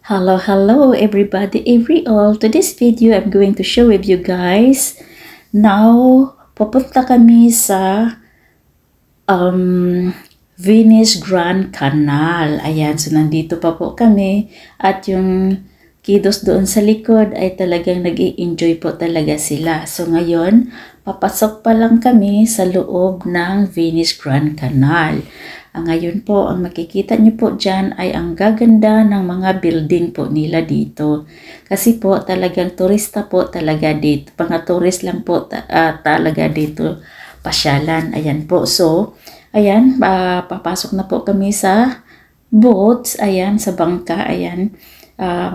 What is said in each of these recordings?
Hello everybody, every all. To this video, I'm going to share with you guys. Now, pupunta kami sa Venice Grand Canal. Ayan, so nandito pa po kami. At yung kiddos doon sa likod ay talagang nag-i-enjoy po talaga sila. So ngayon, papasok pa lang kami sa loob ng Venice Grand Canal. Ngayon po, ang makikita niyo po dyan ay ang gaganda ng mga building po nila dito. Kasi po talagang turista po talaga dito. Mga tourist lang po talaga dito pasyalan. Ayan po. So, ayan, papasok na po kami sa boats. Ayan, sa bangka. Ayan,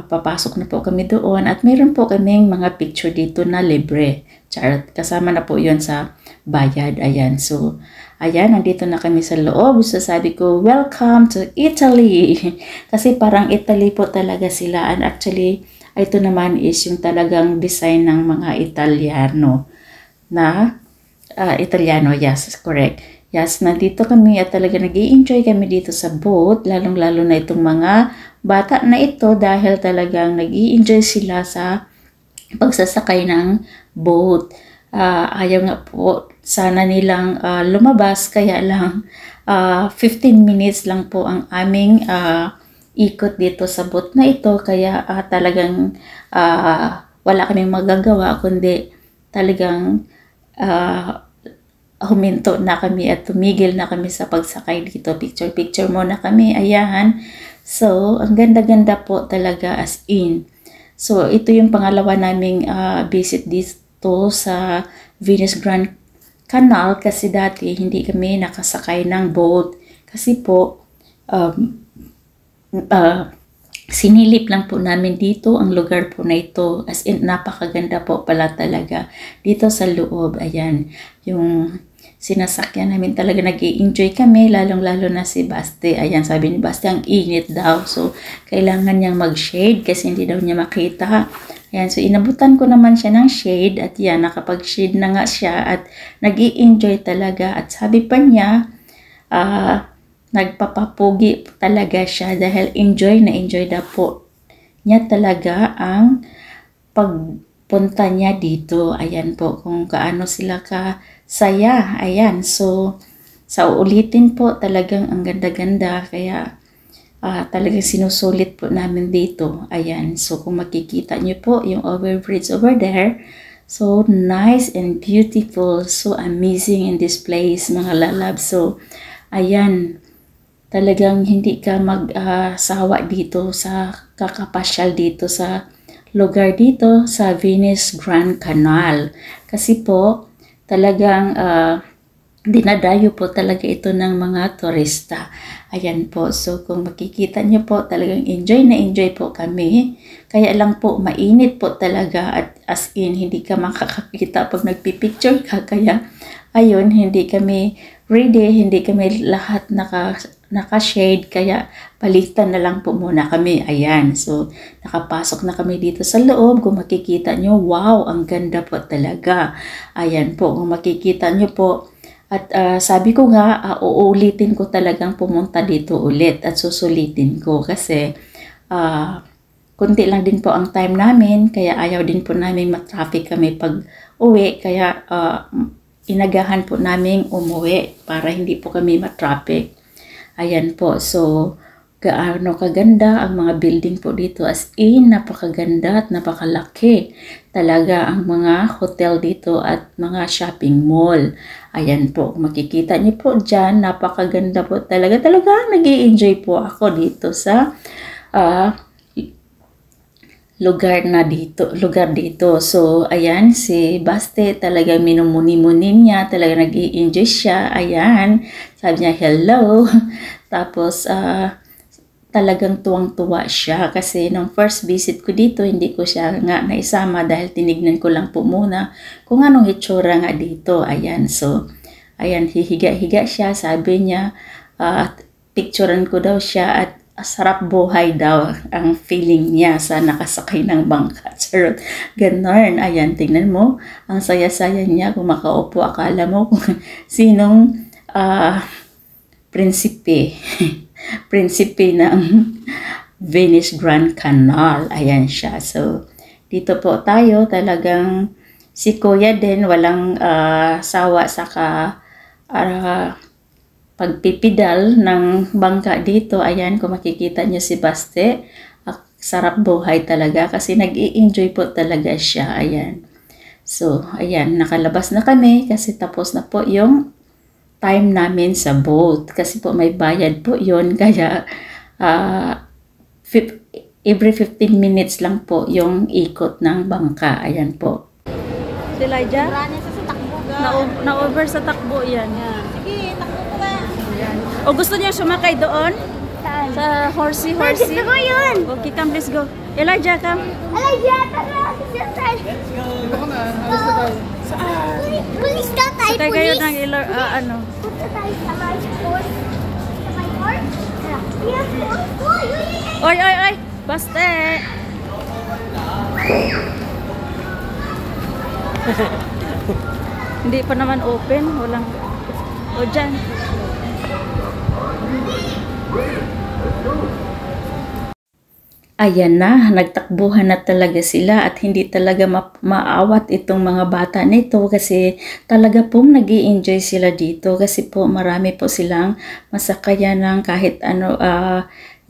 papasok na po kami doon. At mayroon po kaming mga picture dito na libre. Charot, kasama na po yun sa bayad. Ayan, so ayan, nandito na kami sa loob. So sabi ko, welcome to Italy. Kasi parang Italy po talaga sila. And actually, ito naman is yung talagang design ng mga Italiano. Italiano, yes, correct. Yes, nandito kami at talaga nag-i-enjoy kami dito sa boat. Lalong-lalo na itong mga bata na ito dahil talagang nag-i-enjoy sila sa pagsasakay ng boat. Ayaw nga po sana nilang lumabas, kaya lang 15 minutes lang po ang aming ikot dito sa boat na ito, kaya talagang wala kaming magagawa kundi talagang huminto na kami at tumigil na kami sa pagsakay dito. Picture muna kami. Ayan, so ang ganda-ganda po talaga as in. So ito yung pangalawa naming visit dito sa Venice Grand Canal, kasi dati hindi kami nakasakay ng boat kasi po sinilip lang po namin dito ang lugar po na ito, as in napakaganda po pala talaga dito sa loob. Ayan, yung sinasakyan namin talaga nag-i-enjoy kami, lalong-lalo na si Basti. Ayan, sabi ni Basti ang init daw, so kailangan niyang mag-shade kasi hindi daw niya makita. Ayan, so inabutan ko naman siya ng shade at yan, nakapag-shade na nga siya at nag-i-enjoy talaga. At sabi pa niya, nagpapapugi talaga siya dahil enjoy na po niya talaga ang pagpunta niya dito. Ayan po, kung kaano sila kasaya. Ayan, so sa ulitin po talagang ang ganda-ganda, kaya talagang sinusulit po namin dito. Ayan, so kung makikita nyo po yung overbridge over there, so nice and beautiful, so amazing in this place mga lalab. So ayan, talagang hindi ka magsawa dito sa kakapasyal dito sa lugar dito sa Venice Grand Canal. Kasi po talagang dinadayo po talaga ito ng mga turista. Ayan po, so kung makikita nyo po talagang enjoy po kami. Kaya lang po mainit po talaga at as in hindi ka makakakita pag nagpipicture ka. Kaya ayun, hindi kami ready, hindi kami lahat naka-shade, kaya palitan na lang po muna kami. Ayan, so nakapasok na kami dito sa loob. Kung makikita nyo, wow, ang ganda po talaga. Ayan po, kung makikita nyo po. At sabi ko nga, uulitin ko talagang pumunta dito ulit at susulitin ko kasi kunti lang din po ang time namin, kaya ayaw din po namin matraffic kami pag uwi, kaya inagahan po namin umuwi para hindi po kami matraffic. Ayan po, so gaano kaganda ang mga building po dito, as in napakaganda at napakalaki talaga ang mga hotel dito at mga shopping mall. Ayan po, makikita niyo po dyan, napakaganda po talaga. Talaga nag-i-enjoy po ako dito sa lugar dito. So ayan, si Baste talaga minumuni-muni niya, talaga nag-i-enjoy siya. Ayan, sabi niya hello. Tapos talagang tuwang-tuwa siya kasi nung first visit ko dito, hindi ko siya nga naisama dahil tinignan ko lang po muna kung anong itsura nga dito. Ayan, so ayan, hihiga-higa siya. Sabi niya, picturean ko daw siya at sarap buhay daw ang feeling niya sa nakasakay ng bangka. Charot, ganon. Ayan, tingnan mo, ang saya-saya niya kung makaupo. Akala mo kung sinong prinsipe ng Venice Grand Canal. Ayan siya. So, dito po tayo talagang si Kuya din walang sawa sa pagpipidal ng bangka dito. Ayan, kung makikita niyo si Baste, sarap buhay talaga kasi nag-i-enjoy po talaga siya. Ayan. So, ayan, nakalabas na kami kasi tapos na po yung time namin sa boat. Kasi po may bayad po yun. Kaya, every 15 minutes lang po yung ikot ng bangka. Ayan po. Si Elijah? Sa takbo ga. Na-over sa takbo yan. Sige, takbo ko ba? Ayan. O gusto niya sumakay doon? Saan? Sa horsey. Gusto ko yun! Okay, come, let's go. Elijah, come. Elijah, tara! Let's go! Pulis ka tayo, Sakay kayo pulis! ng ano. Punta tayo sa my horse. Sa my horse? Yes, horse! Oy, oy, oy! Baste! Hindi pa naman open. Walang... O, dyan. Ayan na, nagtakbuhan na talaga sila at hindi talaga maawat itong mga bata nito kasi talaga pong nag-i-enjoy sila dito kasi po marami po silang masakayan ng kahit ano,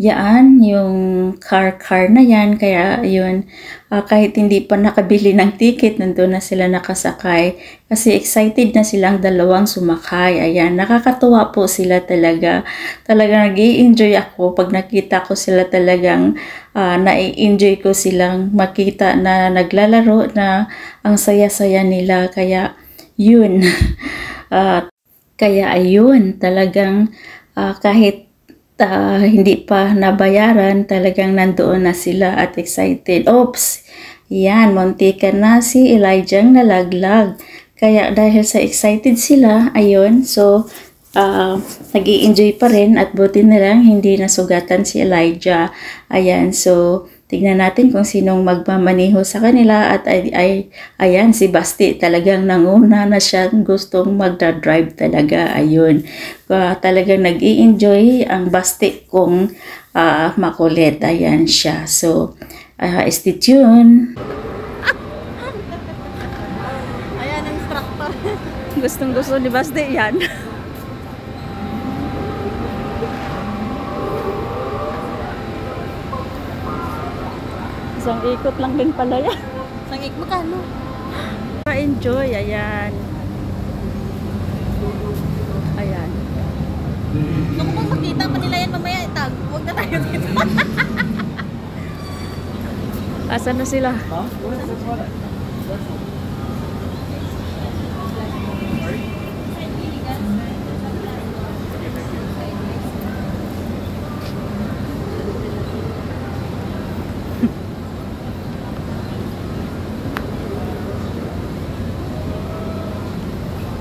yan, yung car na yan, kaya yun, kahit hindi pa nakabili ng ticket, nandun na sila nakasakay kasi excited na silang dalawang sumakay. Ayan, nakakatuwa po sila talaga. Talagang nag-i-enjoy ako pag nakita ko sila talagang na-enjoy ko silang makita na naglalaro na ang saya-saya nila. Kaya yun, kaya ayun, talagang kahit hindi pa nabayaran, talagang nandoon na sila at excited. Oops! Yan, muntika na si Elijah nalaglag. Kaya dahil sa excited sila, ayun, so nag-i-enjoy pa rin at buti na lang hindi nasugatan si Elijah. Ayan, so tignan natin kung sinong magmamaniho sa kanila at ayan, si Basti talagang nanguna na siya gustong magdadrive talaga. Ayun, talagang nag-i-enjoy ang Basti kung makulit. Ayan siya. So, stay tuned. Ayan ang instructor. Gustong gusto ni Basti yan. Isang ikot lang din pala yan. Sangik mo ka, no? Enjoy, ayan. Ayan. Kung makita pa nila yan mamaya, itag. Huwag na tayo dito. Asan na sila?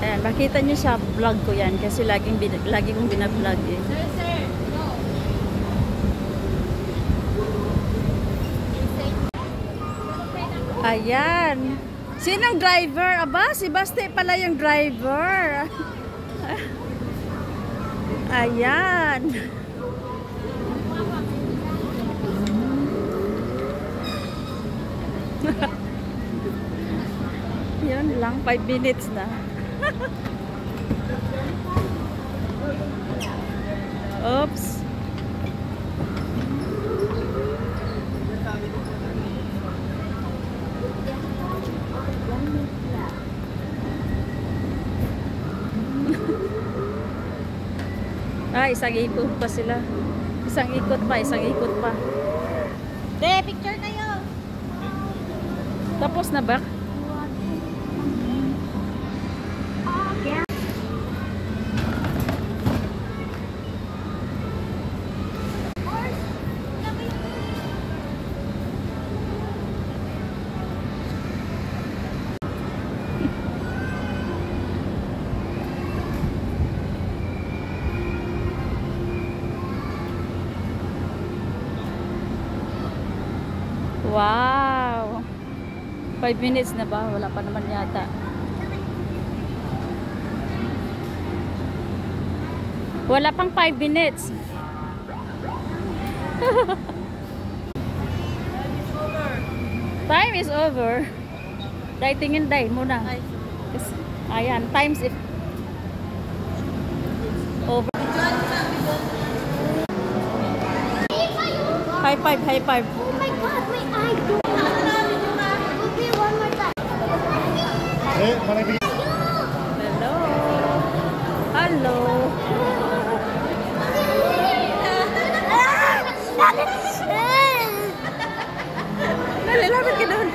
Ayan, makita niyo sa vlog ko yan kasi lagi kong binablog eh. Ayan. Sinong driver? Aba, si Baste pala yung driver. Ayan. Yan lang, 5 minutes na. Oops. Isang ikot pa sila. Isang ikot pa. De, picture kayo. Tapos na ba? Wow! 5 minutes na ba? Wala pa naman yata. Wala pang 5 minutes. Time is over. Day, tingin day muna. Ayan, times it over. High five, high five. Oh my god, my eye. Okay, one more time. Hello. Hello. Dali, lapit ka doon.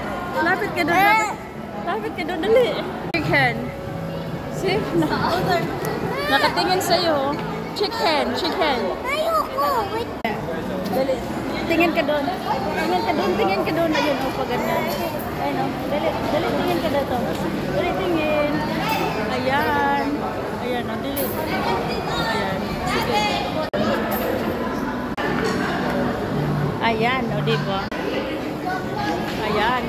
Lapit ka doon. Lapit ka doon, dali. Chicken. See? Nakatingin sa'yo. Chicken, chicken. Ayoko. Wait. Dali. Tingin ka doon. Tingin ka doon, tingin ka doon. Ayun, o, pag ganyan. Ayun, o. Dali, dali, tingin ka doon. Dali, tingin. Ayan. Ayan, o, dali. Ayan. Sige. Ayan, o, diba? Ayan.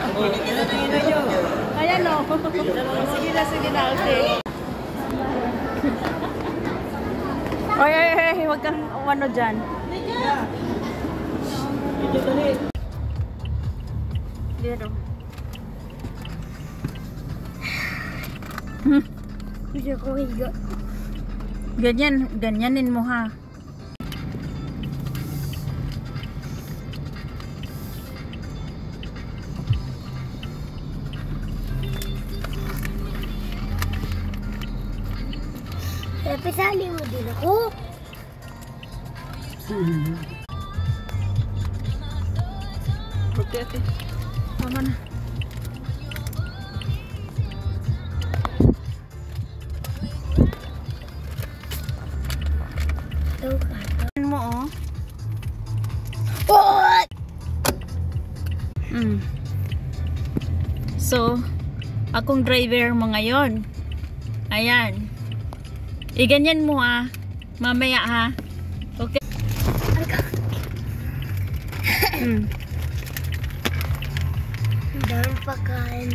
Ayan, o. Sige na, ate. Oy, oy, oy, huwag kang ano dyan. Dito. Gusto ko higa. Ganyanin mo ha. Pisali mo din ako. Okay, okay. Tama na. Ano mo, oh? What? So, akong driver mo ngayon. Ayan. Iganyan mo ha. Mamaya ha. Okay. Dami pagkain.